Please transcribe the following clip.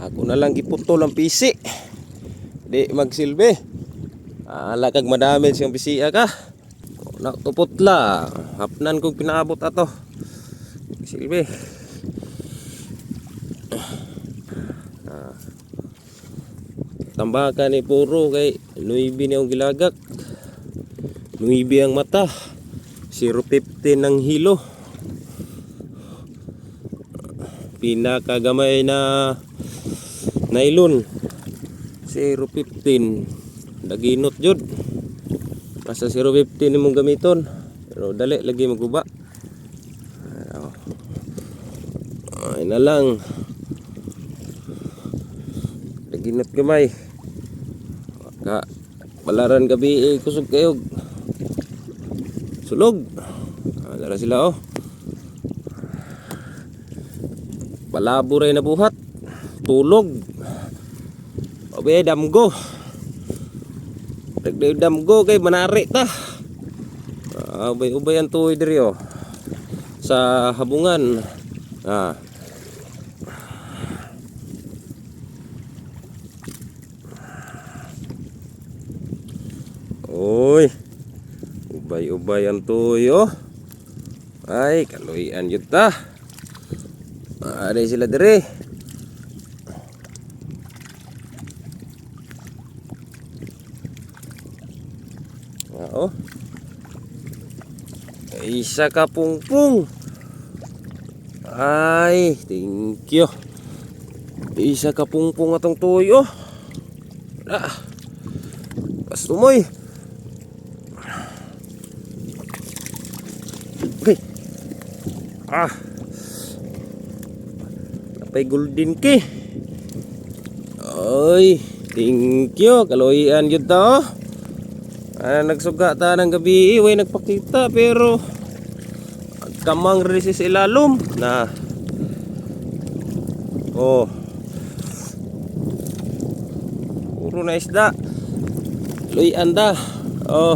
Ako na lang giputol ang pisi. Di magsilbi. Ala kag madami siyang pisiya ka. Nakutupotla. Hapnan kong pinaabot ato. Silbi. Tambakan ni puro kay 9 ni ang gilagak. 9 ang mata. 0.15 ang hilo. Pinakagamay na nylon 0.15 daginot jud. Basta 0.15 imong gamiton. Pero dali lagi maguba. Ay na lang. Daginot gamay. Ka balaran gabi kusog kayo. Sulog. Dala sila oh. Palabo rin na buhat. Tulog. Obe damgo. Dagdag damgo kay manari ta. Ubay-ubay ang tuoy diri oh. Sa habungan. Oy. Ubay-ubay ang tuoy oh. Ay, kaluyan yun ta. Ada sila diri. Oh. Isa ka pungpung. Ay, thank you. Isa ka pungpung atong tuyo. Pastumoy. Okay. Napay golden key. Ay, thank you. Kaloyan yun ta. Nagsuga ta ng gabi. Way nagpakita pero kamang resis ilalom na. Oh. Puro na isda. Loy anda. Oh.